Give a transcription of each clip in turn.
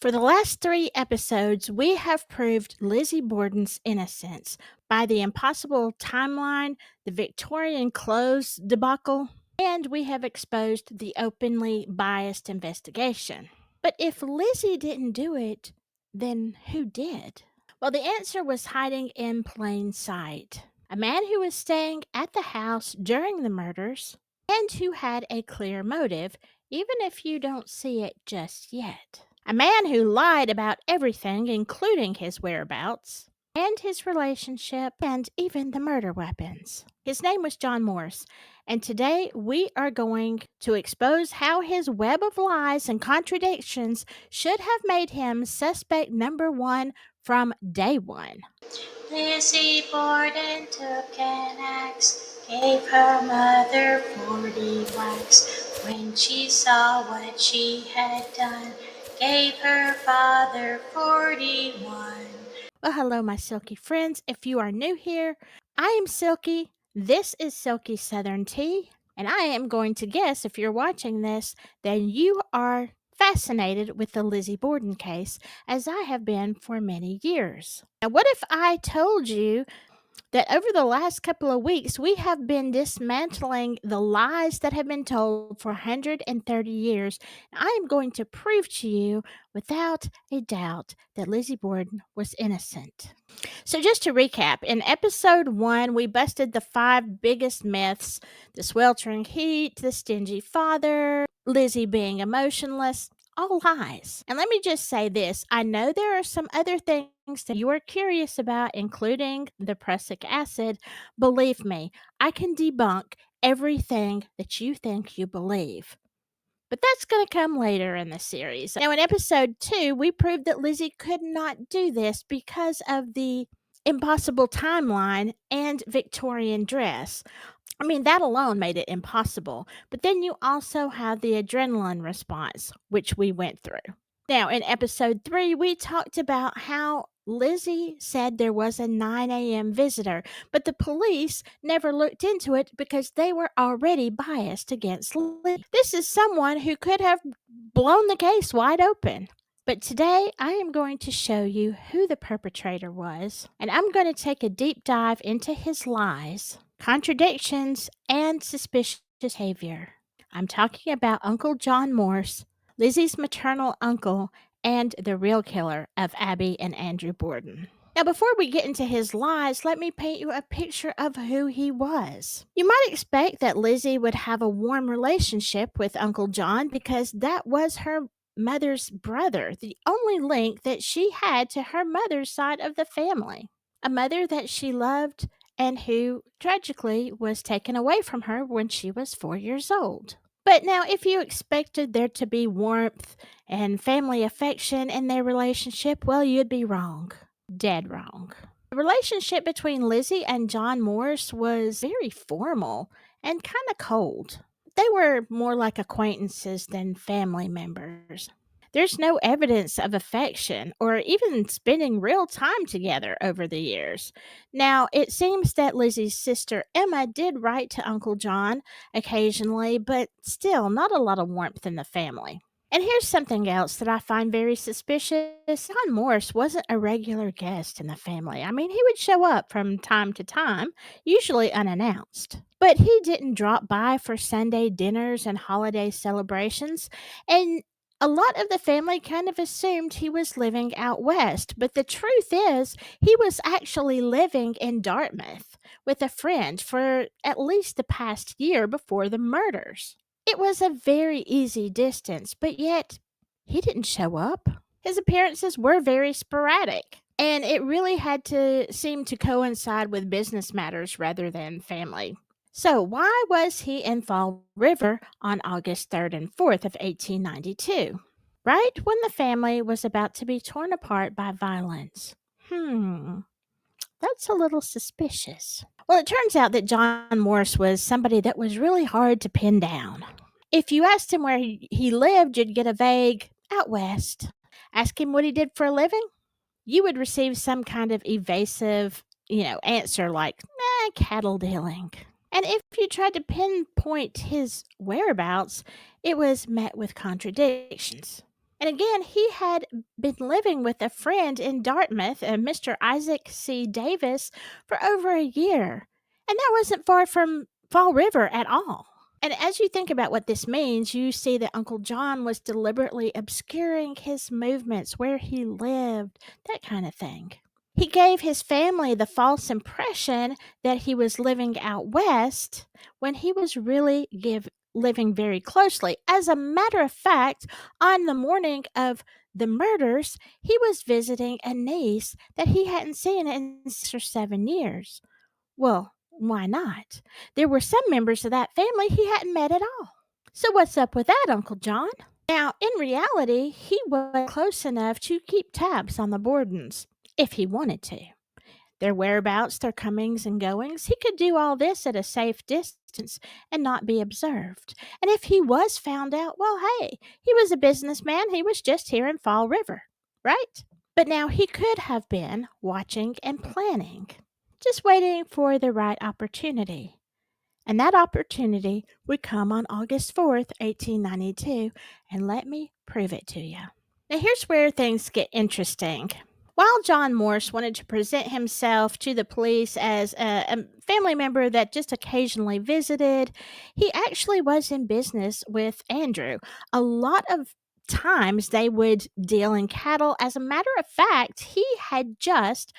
For the last 3 episodes, we have proved Lizzie Borden's innocence by the impossible timeline, the Victorian clothes debacle, and we have exposed the openly biased investigation. But if Lizzie didn't do it, then who did? Well, the answer was hiding in plain sight. A man who was staying at the house during the murders and who had a clear motive, even if you don't see it just yet. A man who lied about everything, including his whereabouts, and his relationship, and even the murder weapons. His name was John Morse, and today we are going to expose how his web of lies and contradictions should have made him suspect number one from day one. Lizzie Borden took an axe, gave her mother 40 whacks. When she saw what she had done, gave her father 41. Well, hello, my silky friends. If you are new here, I am Silky. This is Silky Southern Tea, and I am going to guess if you're watching this, then you are fascinated with the Lizzie Borden case, as I have been for many years. Now, what if I told you that over the last couple of weeks, we have been dismantling the lies that have been told for 130 years? I am going to prove to you without a doubt that Lizzie Borden was innocent. So, just to recap, in episode 1, we busted the 5 biggest myths: the sweltering heat, the stingy father, Lizzie being emotionless. All lies. And let me just say this, I know there are some other things that you are curious about, including the prussic acid. Believe me, I can debunk everything that you think you believe. But that's going to come later in the series. Now, in episode 2, we proved that Lizzie could not do this because of the impossible timeline and Victorian dress. I mean, that alone made it impossible. But then you also have the adrenaline response, which we went through. Now, in episode 3, we talked about how Lizzie said there was a 9 a.m. visitor, but the police never looked into it because they were already biased against Lizzie. This is someone who could have blown the case wide open. But today, I am going to show you who the perpetrator was, and I'm going to take a deep dive into his lies, contradictions, and suspicious behavior. I'm talking about Uncle John Morse, Lizzie's maternal uncle, and the real killer of Abby and Andrew Borden. Now, before we get into his lies, let me paint you a picture of who he was. You might expect that Lizzie would have a warm relationship with Uncle John because that was her mother's brother, the only link that she had to her mother's side of the family. A mother that she loved and who tragically was taken away from her when she was 4 years old. But now, if you expected there to be warmth and family affection in their relationship, well, you'd be wrong. Dead wrong. The relationship between Lizzie and John Morse was very formal and kind of cold. They were more like acquaintances than family members. There's no evidence of affection or even spending real time together over the years. Now, it seems that Lizzie's sister Emma did write to Uncle John occasionally, but still not a lot of warmth in the family. And here's something else that I find very suspicious. John Morse wasn't a regular guest in the family. I mean, he would show up from time to time, usually unannounced. But he didn't drop by for Sunday dinners and holiday celebrations. And a lot of the family kind of assumed he was living out west, but the truth is, he was actually living in Dartmouth with a friend for at least the past year before the murders. It was a very easy distance, but yet he didn't show up. His appearances were very sporadic, and it really had to seem to coincide with business matters rather than family. So, why was he in Fall River on August 3rd and 4th of 1892? Right when the family was about to be torn apart by violence. That's a little suspicious. Well, it turns out that John Morse was somebody that was really hard to pin down. If you asked him where he lived, you'd get a vague out west. Ask him what he did for a living, you would receive some kind of evasive, answer like, cattle dealing. And if you tried to pinpoint his whereabouts, it was met with contradictions. And again, he had been living with a friend in Dartmouth, Mr. Isaac C. Davis, for over a year. And that wasn't far from Fall River at all. And as you think about what this means, you see that Uncle John was deliberately obscuring his movements, where he lived, that kind of thing. He gave his family the false impression that he was living out west when he was really living very closely. As a matter of fact, on the morning of the murders, he was visiting a niece that he hadn't seen in 6 or 7 years. Well, why not? There were some members of that family he hadn't met at all. So, what's up with that, Uncle John? Now, in reality, he was close enough to keep tabs on the Bordens if he wanted to. Their whereabouts, their comings and goings, he could do all this at a safe distance and not be observed. And if he was found out, well, hey, he was a businessman. He was just here in Fall River, right? But now he could have been watching and planning, just waiting for the right opportunity. And that opportunity would come on August 4th, 1892, and let me prove it to you. Now, here's where things get interesting. While John Morse wanted to present himself to the police as a family member that just occasionally visited, he actually was in business with Andrew. A lot of times they would deal in cattle. As a matter of fact, he had just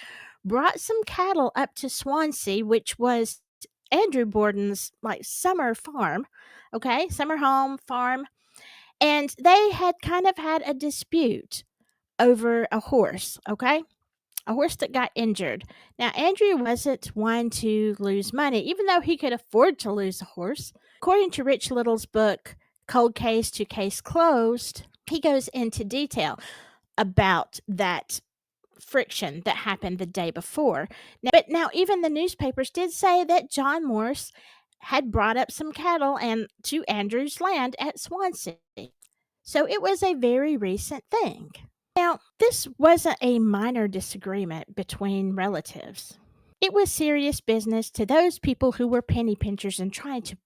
brought some cattle up to Swansea, which was Andrew Borden's like summer farm, okay, summer home farm, and they had kind of had a dispute over a horse, okay? A horse that got injured. Now, Andrew wasn't one to lose money, even though he could afford to lose a horse. According to Rich Little's book, Cold Case to Case Closed, he goes into detail about that friction that happened the day before. But now, even the newspapers did say that John Morse had brought up some cattle and to Andrew's land at Swansea. So it was a very recent thing. Now, this wasn't a minor disagreement between relatives. It was serious business to those people who were penny pinchers and trying to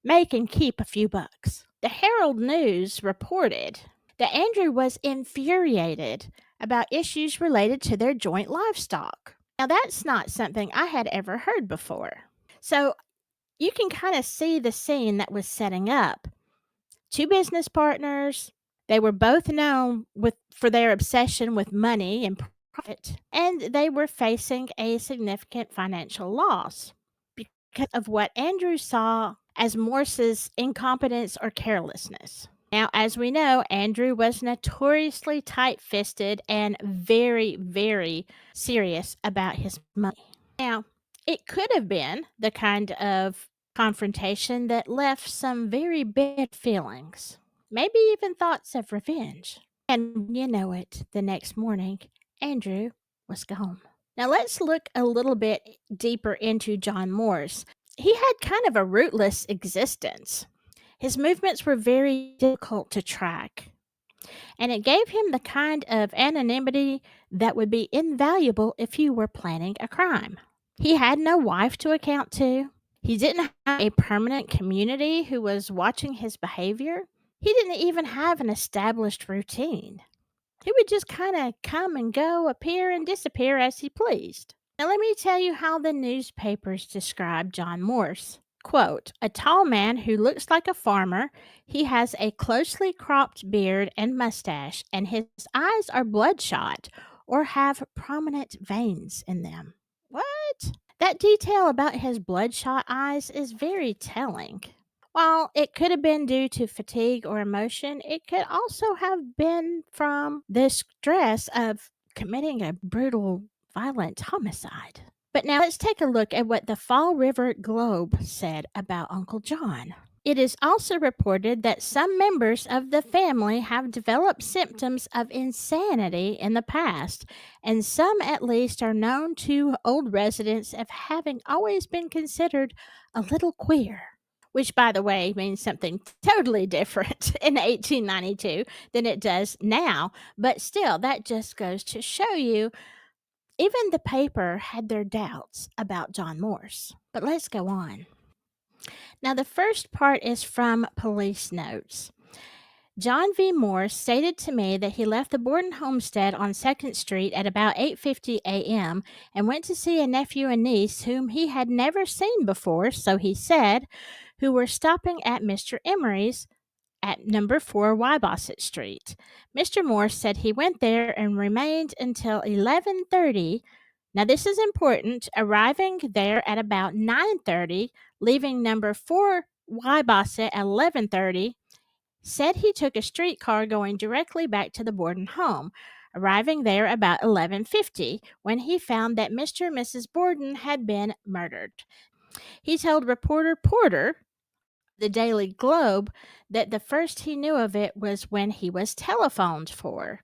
make and keep a few bucks. The Herald News reported that Andrew was infuriated about issues related to their joint livestock. Now, that's not something I had ever heard before. So, you can kind of see the scene that was setting up. Two business partners, they were both known for their obsession with money and profit, and they were facing a significant financial loss because of what Andrew saw as Morse's incompetence or carelessness. Now, as we know, Andrew was notoriously tight fisted and very, very serious about his money. Now, it could have been the kind of confrontation that left some very bad feelings, maybe even thoughts of revenge. And you know it, the next morning, Andrew was gone. Now let's look a little bit deeper into John Morse. He had kind of a rootless existence. His movements were very difficult to track, and it gave him the kind of anonymity that would be invaluable if you were planning a crime. He had no wife to account to. He didn't have a permanent community who was watching his behavior. He didn't even have an established routine. He would just kind of come and go, appear and disappear as he pleased. Now, let me tell you how the newspapers describe John Morse. Quote, a tall man who looks like a farmer. He has a closely cropped beard and mustache, and his eyes are bloodshot or have prominent veins in them. What? That detail about his bloodshot eyes is very telling. While it could have been due to fatigue or emotion, it could also have been from the stress of committing a brutal, violent homicide. But now let's take a look at what the Fall River Globe said about Uncle John. It is also reported that some members of the family have developed symptoms of insanity in the past, and some at least are known to old residents of having always been considered a little queer. Which, by the way, means something totally different in 1892 than it does now. But still, that just goes to show you even the paper had their doubts about John Morse. But let's go on. Now, the first part is from police notes. John V. Morse stated to me that he left the Borden homestead on 2nd Street at about 8:50 a.m. and went to see a nephew and niece whom he had never seen before, so he said, who were stopping at Mr. Emery's at number 4 Wybosset Street. Mr. Morse said he went there and remained until 11:30. Now this is important, arriving there at about 9:30, leaving number 4 Wybosset at 11:30. Said he took a streetcar going directly back to the Borden home, arriving there about 11:50 when he found that Mr. and Mrs. Borden had been murdered. He told reporter Porter the Daily Globe that the first he knew of it was when he was telephoned for.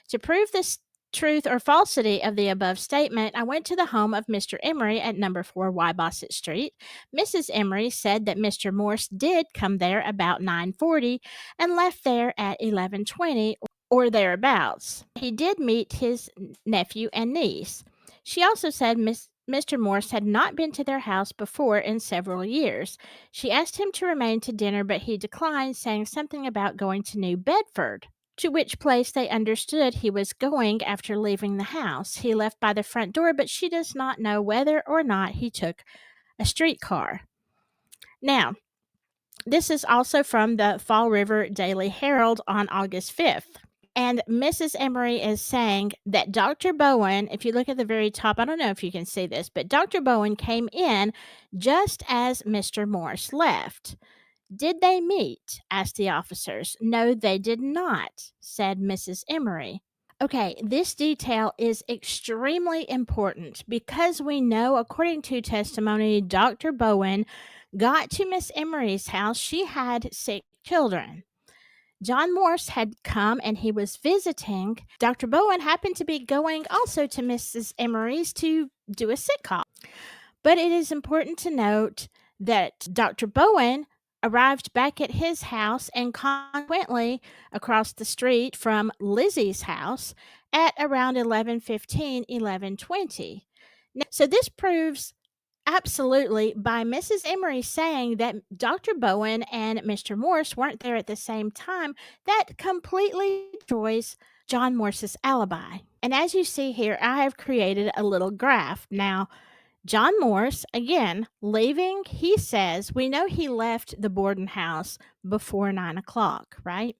To prove this truth or falsity of the above statement, I went to the home of Mr. Emery at number 4 Wybosset Street. Mrs. Emery said that Mr. Morse did come there about 9:40 and left there at 11:20 or thereabouts. He did meet his nephew and niece. She also said Mr. Morse had not been to their house before in several years. She asked him to remain to dinner, but he declined, saying something about going to New Bedford, to which place they understood he was going after leaving the house. He left by the front door, but she does not know whether or not he took a streetcar. Now, this is also from the Fall River Daily Herald on August 5th. And Mrs. Emery is saying that Dr. Bowen, if you look at the very top, I don't know if you can see this, but Dr. Bowen came in just as Mr. Morse left. Did they meet? Asked the officers. No, they did not, said Mrs. Emery. Okay, this detail is extremely important because we know, according to testimony, Dr. Bowen got to Miss Emery's house. She had 6 children. John Morse had come and he was visiting. Dr. Bowen happened to be going also to Mrs. Emery's to do a sick call. But it is important to note that Dr. Bowen arrived back at his house and consequently across the street from Lizzie's house at around 11:15, 11:20. So this proves absolutely by Mrs. Emery saying that Dr. Bowen and Mr. Morse weren't there at the same time, that completely destroys John Morse's alibi. And as you see here, I have created a little graph. Now, John Morse, again, leaving, he says, we know he left the Borden house before 9 o'clock, right?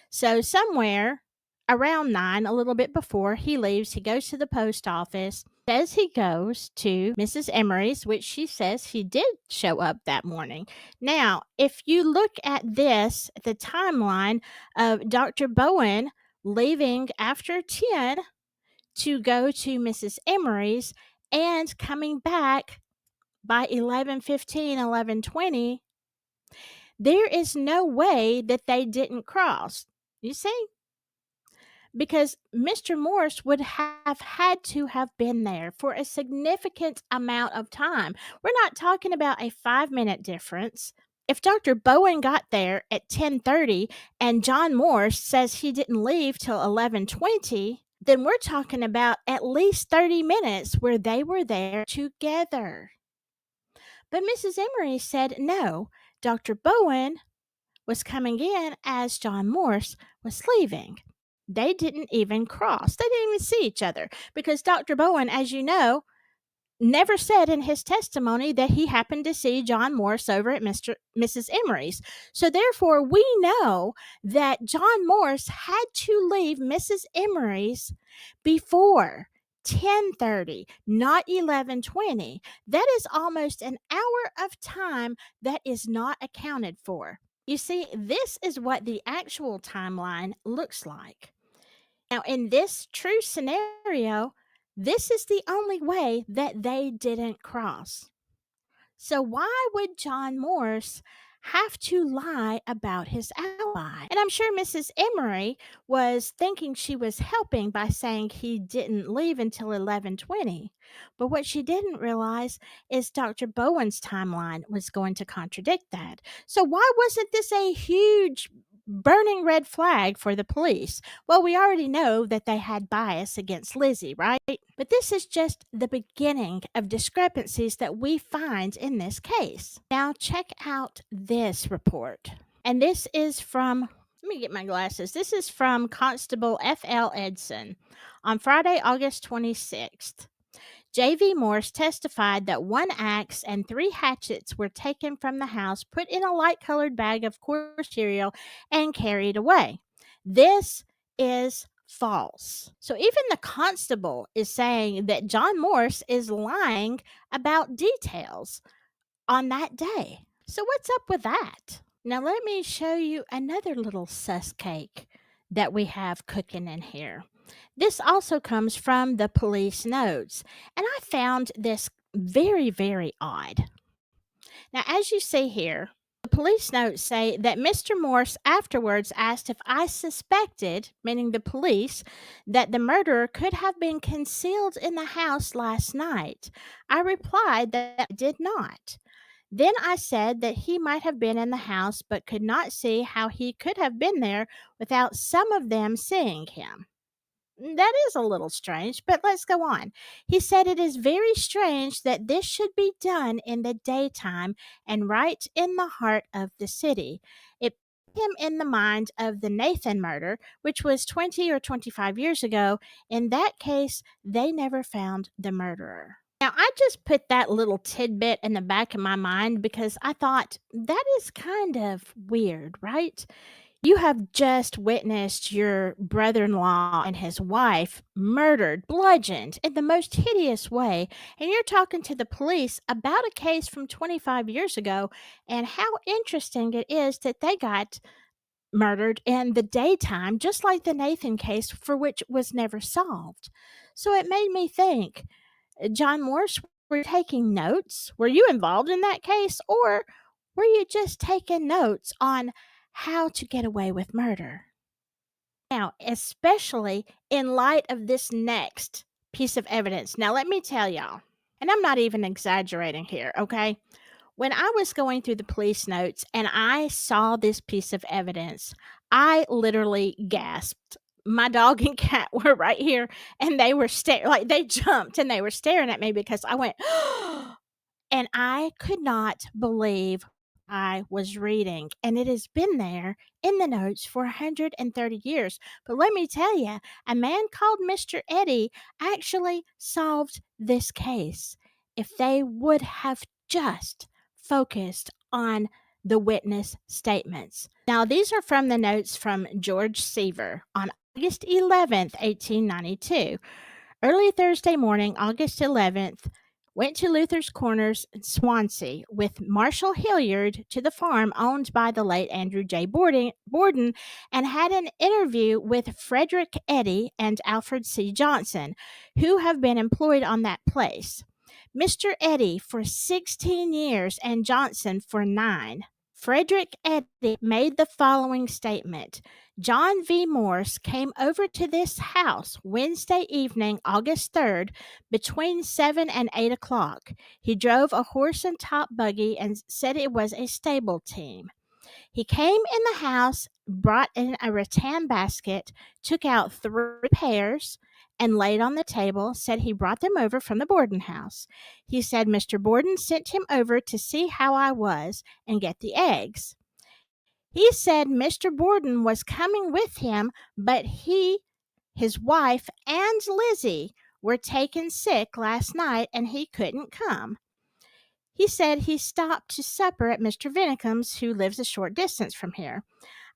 So somewhere around 9, a little bit before, he leaves, he goes to the post office, says he goes to Mrs. Emery's, which she says he did show up that morning. Now, if you look at this, the timeline of Dr. Bowen leaving after 10 to go to Mrs. Emery's and coming back by 11:15, 11:20, there is no way that they didn't cross. You see? Because Mr. Morse would have had to have been there for a significant amount of time. We're not talking about a 5-minute difference. If Dr. Bowen got there at 10:30 and John Morse says he didn't leave till 11:20, then we're talking about at least 30 minutes where they were there together. But Mrs. Emery said no, Dr. Bowen was coming in as John Morse was leaving. They didn't even cross. They didn't even see each other because Dr. Bowen, as you know, never said in his testimony that he happened to see John Morse over at Mrs. Emery's. So therefore, we know that John Morse had to leave Mrs. Emery's before 10:30, not 11:20. That is almost an hour of time that is not accounted for. You see, this is what the actual timeline looks like. Now, in this true scenario, this is the only way that they didn't cross. So, why would John Morse have to lie about his alibi? And I'm sure Mrs. Emery was thinking she was helping by saying he didn't leave until 11:20. But what she didn't realize is Dr. Bowen's timeline was going to contradict that. So, why wasn't this a huge burning red flag for the police? Well, we already know that they had bias against Lizzie, right? But this is just the beginning of discrepancies that we find in this case. Now, check out this report. And this is from Let me get my glasses. This is from Constable F.L. Edson. On Friday, August 26th, J.V. Morse testified that one axe and three hatchets were taken from the house, put in a light colored bag of coarse cereal, and carried away. This is false. So even the constable is saying that John Morse is lying about details on that day. So what's up with that? Now let me show you another little sus cake that we have cooking in here. This also comes from the police notes, and I found this very, very odd. Now, as you see here, the police notes say that Mr. Morse afterwards asked if I suspected, meaning the police, that the murderer could have been concealed in the house last night. I replied that I did not. Then I said that he might have been in the house but could not see how he could have been there without some of them seeing him. That is a little strange, but let's go on. He said it is very strange that this should be done in the daytime and right in the heart of the city. It put him in the mind of the Nathan murder, which was 20 or 25 years ago. In that case, they never found the murderer. Now, I just put that little tidbit in the back of my mind because I thought that is kind of weird, right? You have just witnessed your brother in law and his wife murdered, bludgeoned in the most hideous way, and you're talking to the police about a case from 25 years ago and how interesting it is that they got murdered in the daytime, just like the Nathan case, for which was never solved. So it made me think, John Morse, were you taking notes? Were you involved in that case? Or were you just taking notes on how to get away with murder? Now, especially in light of this next piece of evidence. Now, let me tell y'all, and I'm not even exaggerating here, okay? When I was going through the police notes and I saw this piece of evidence, I literally gasped. My dog and cat were right here and they were staring, like they jumped and they were staring at me because I went, and I could not believe I was reading. And it has been there in the notes for 130 years. But let me tell you, a man called Mr. Eddie actually solved this case if they would have just focused on the witness statements. Now, these are from the notes from George Seaver on August 11th, 1892. Early Thursday morning, August 11th, went to Luther's Corners in Swansea with Marshall Hilliard to the farm owned by the late Andrew J. Borden and had an interview with Frederick Eddy and Alfred C. Johnson, who have been employed on that place. Mr. Eddy for 16 years and Johnson for 9. Frederick Eddy made the following statement. John V. Morse came over to this house Wednesday evening, August 3rd, between 7 and 8 o'clock. He drove a horse and top buggy and said it was a stable team. He came in the house, brought in a rattan basket, took out 3 pears, and laid on the table, said he brought them over from the Borden house. He said Mr. Borden sent him over to see how I was and get the eggs. He said Mr. Borden was coming with him, but he, his wife, and Lizzie were taken sick last night and he couldn't come. He said he stopped to supper at Mr. Vinicum's, who lives a short distance from here.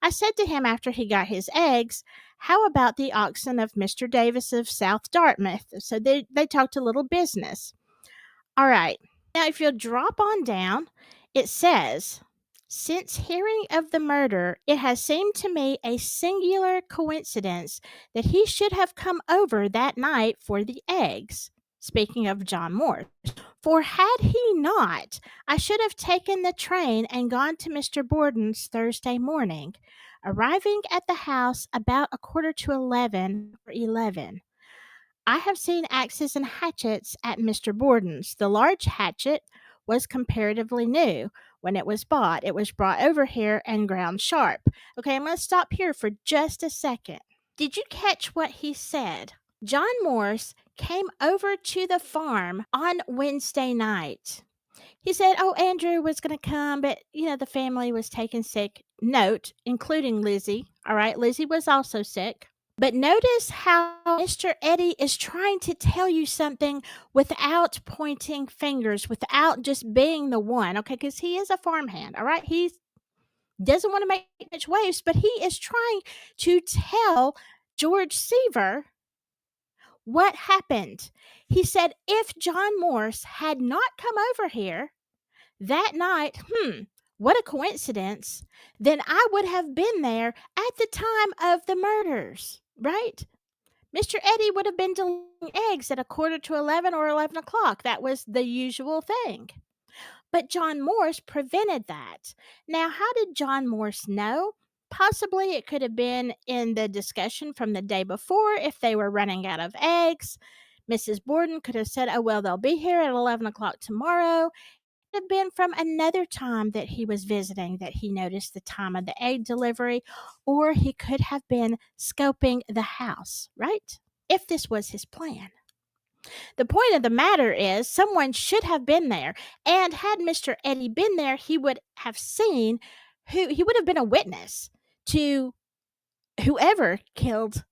I said to him after he got his eggs, how about the oxen of Mr. Davis of South Dartmouth? So they talked a little business. All right. Now, if you'll drop on down, it says, since hearing of the murder, it has seemed to me a singular coincidence that he should have come over that night for the eggs. Speaking of John Morse. For had he not, I should have taken the train and gone to Mr. Borden's Thursday morning, arriving at the house about 11:15 or 11. I have seen axes and hatchets at Mr. Borden's. The large hatchet was comparatively new. When it was bought, it was brought over here and ground sharp. Okay, I'm going to stop here for just a second. Did you catch what he said? John Morse came over to the farm on Wednesday night. He said, oh, Andrew was going to come, but, the family was taken sick. Note, including Lizzie, All right, Lizzie was also sick. But notice how Mr. Eddie is trying to tell you something without pointing fingers, without just being the one, okay? Because he is a farmhand, all right? He doesn't want to make much waves, but he is trying to tell George Seaver what happened. He said, if John Morse had not come over here that night, what a coincidence, then I would have been there at the time of the murders, right? Mr. Eddie would have been delivering eggs at a quarter to 11 or 11 o'clock. That was the usual thing. But John Morse prevented that. Now, how did John Morse know? Possibly it could have been in the discussion from the day before if they were running out of eggs. Mrs. Borden could have said, oh, well, they'll be here at 11 o'clock tomorrow. It could have been from another time that he was visiting that he noticed the time of the egg delivery, or he could have been scoping the house, right? If this was his plan. The point of the matter is, someone should have been there. And had Mr. Eddie been there, he would have seen he would have been a witness to whoever killed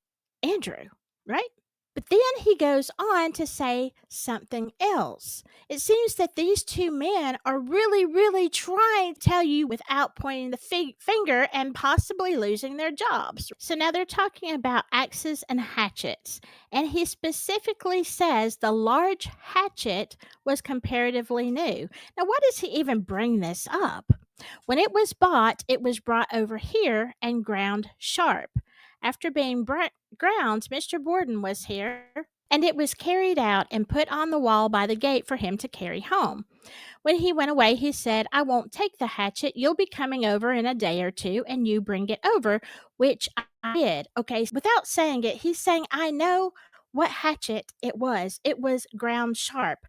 Andrew, right? But then he goes on to say something else. It seems that these two men are really, really trying to tell you without pointing the finger and possibly losing their jobs. So now they're talking about axes and hatchets. And he specifically says the large hatchet was comparatively new. Now, why does he even bring this up? When it was brought over here and ground sharp. After being ground, Mr. Borden was here, and it was carried out and put on the wall by the gate for him to carry home. When he went away, he said, I won't take the hatchet. You'll be coming over in a day or two, and you bring it over, which I did. Okay, without saying it, he's saying, I know what hatchet it was. It was ground sharp.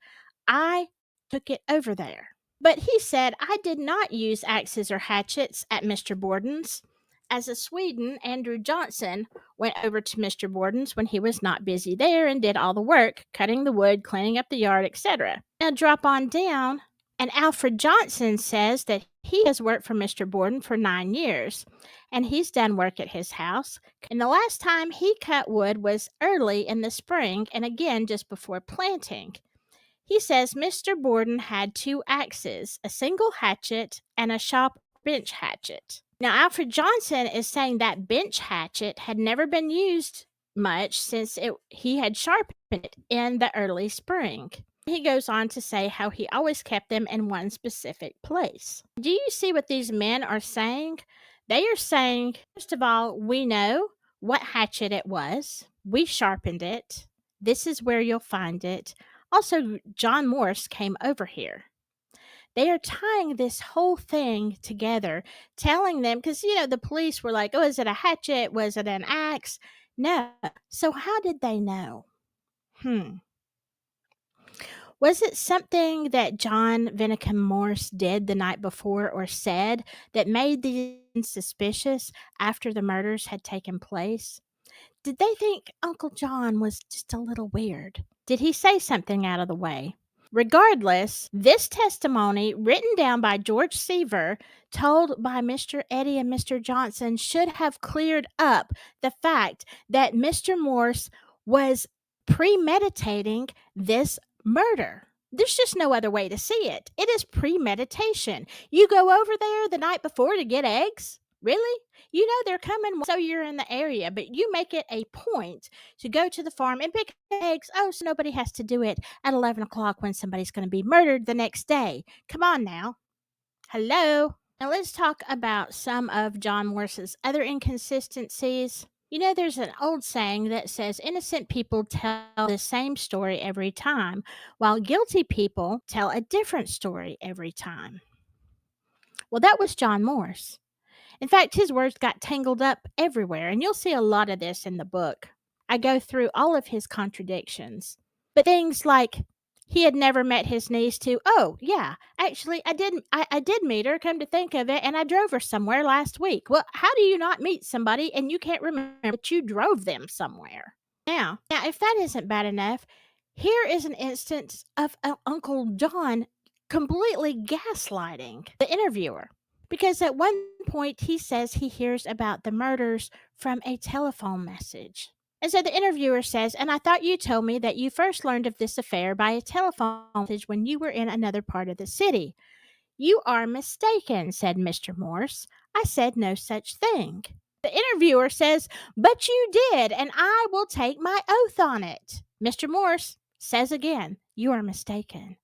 I took it over there. But he said, I did not use axes or hatchets at Mr. Borden's. As a Sweden, Andrew Johnson went over to Mr. Borden's when he was not busy there and did all the work, cutting the wood, cleaning up the yard, etc. Now drop on down, and Alfred Johnson says that he has worked for Mr. Borden for 9 years, and he's done work at his house. And the last time he cut wood was early in the spring and again just before planting. He says Mr. Borden had 2 axes, a single hatchet, and a shop bench hatchet. Now, Alfred Johnson is saying that bench hatchet had never been used much since he had sharpened it in the early spring. He goes on to say how he always kept them in one specific place. Do you see what these men are saying? They are saying, first of all, we know what hatchet it was. We sharpened it. This is where you'll find it. Also, John Morse came over here. They are tying this whole thing together, telling them, because, the police were like, oh, is it a hatchet? Was it an axe? No. So, how did they know? Was it something that John Vinicum Morse did the night before or said that made these suspicious after the murders had taken place? Did they think Uncle John was just a little weird? Did he say something out of the way? Regardless, this testimony, written down by George Seaver, told by Mr. Eddie and Mr. Johnson, should have cleared up the fact that Mr. Morse was premeditating this murder. There's just no other way to see it. It is premeditation. You go over there the night before to get eggs? Really? You know they're coming, so you're in the area, but you make it a point to go to the farm and pick eggs. Oh, so nobody has to do it at 11 o'clock when somebody's going to be murdered the next day. Come on now. Hello. Now let's talk about some of John Morse's other inconsistencies. There's an old saying that says innocent people tell the same story every time, while guilty people tell a different story every time. Well, that was John Morse. In fact, his words got tangled up everywhere, and you'll see a lot of this in the book. I go through all of his contradictions. But things like he had never met his niece to, oh, yeah, actually, I did meet her, come to think of it, and I drove her somewhere last week. Well, how do you not meet somebody and you can't remember that you drove them somewhere? Now, if that isn't bad enough, here is an instance of Uncle John completely gaslighting the interviewer. because at one point he says he hears about the murders from a telephone message. And so the interviewer says, "And I thought you told me that you first learned of this affair by a telephone message when you were in another part of the city." "You are mistaken," said Mr. Morse. "I said no such thing." The interviewer says, "But you did, and I will take my oath on it." Mr. Morse says again, "You are mistaken."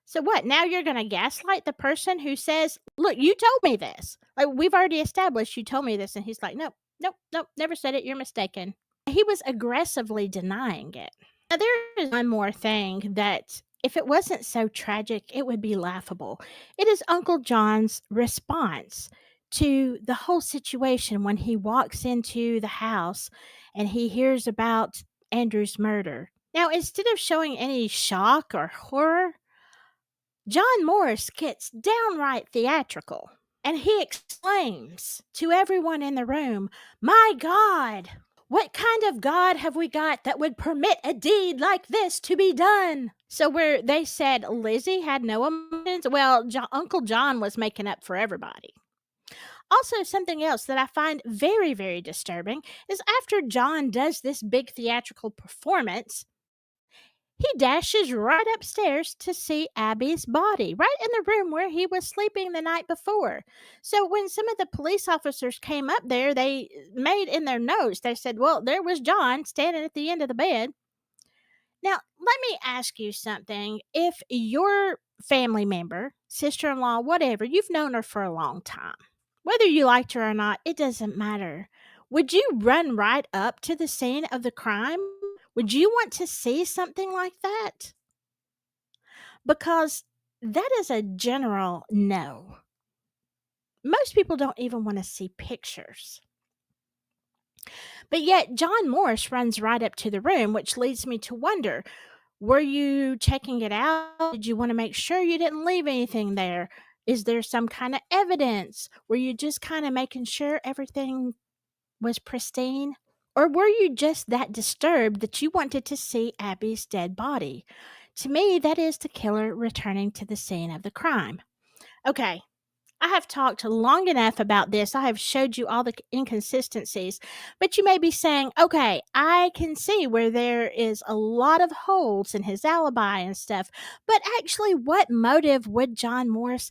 So what? Now you're going to gaslight the person who says, "Look, you told me this. Like, we've already established you told me this." And he's like, "Nope, nope, nope, never said it. You're mistaken." He was aggressively denying it. Now, there is one more thing that, if it wasn't so tragic, it would be laughable. It is Uncle John's response to the whole situation when he walks into the house and he hears about Andrew's murder. Now, instead of showing any shock or horror, John Morse gets downright theatrical, and he exclaims to everyone in the room, "My God! What kind of God have we got that would permit a deed like this to be done?" So, where they said Lizzie had no emotions, well, Uncle John was making up for everybody. Also, something else that I find very, very disturbing is after John does this big theatrical performance, he dashes right upstairs to see Abby's body, right in the room where he was sleeping the night before. So when some of the police officers came up there, they made in their notes, they said, "Well, there was John standing at the end of the bed." Now, let me ask you something. If your family member, sister in law, whatever, you've known her for a long time, whether you liked her or not, it doesn't matter. Would you run right up to the scene of the crime? Would you want to see something like that? Because that is a general no. Most people don't even want to see pictures. But yet, John Morse runs right up to the room, which leads me to wonder, were you checking it out? Did you want to make sure you didn't leave anything there? Is there some kind of evidence? Were you just kind of making sure everything was pristine? Or were you just that disturbed that you wanted to see Abby's dead body? To me, that is the killer returning to the scene of the crime. Okay, I have talked long enough about this. I have showed you all the inconsistencies, but you may be saying, "Okay, I can see where there is a lot of holes in his alibi and stuff, but actually, what motive would John Morse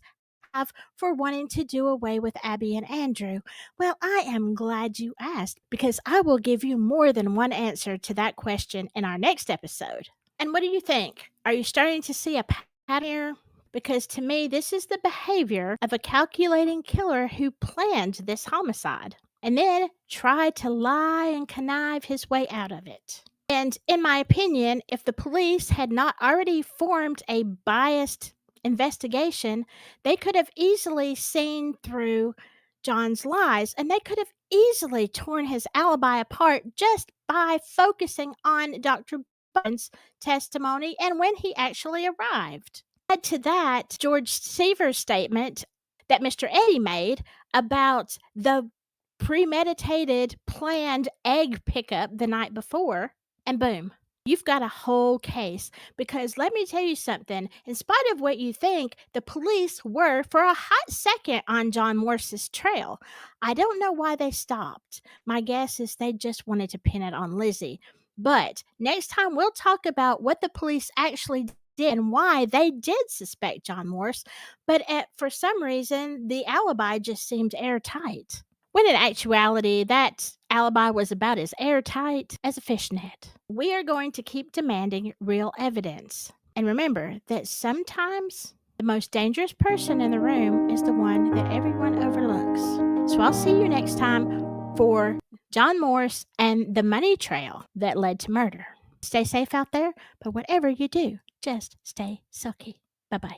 have for wanting to do away with Abby and Andrew?" Well, I am glad you asked, because I will give you more than one answer to that question in our next episode. And what do you think? Are you starting to see a pattern here? Because to me, this is the behavior of a calculating killer who planned this homicide and then tried to lie and connive his way out of it. And in my opinion, if the police had not already formed a biased investigation, they could have easily seen through John's lies, and they could have easily torn his alibi apart just by focusing on Dr. Bunn's testimony and when he actually arrived. Add to that George Seaver's statement that Mr. Eddy made about the premeditated, planned egg pickup the night before, and boom, you've got a whole case. Because let me tell you something, in spite of what you think, the police were for a hot second on John Morse's trail. I don't know why they stopped. My guess is they just wanted to pin it on Lizzie. But next time we'll talk about what the police actually did and why they did suspect John Morse, but for some reason the alibi just seemed airtight. When in actuality, that alibi was about as airtight as a fishnet. We are going to keep demanding real evidence. And remember that sometimes the most dangerous person in the room is the one that everyone overlooks. So I'll see you next time for John Morse and the money trail that led to murder. Stay safe out there, but whatever you do, just stay silky. Bye bye.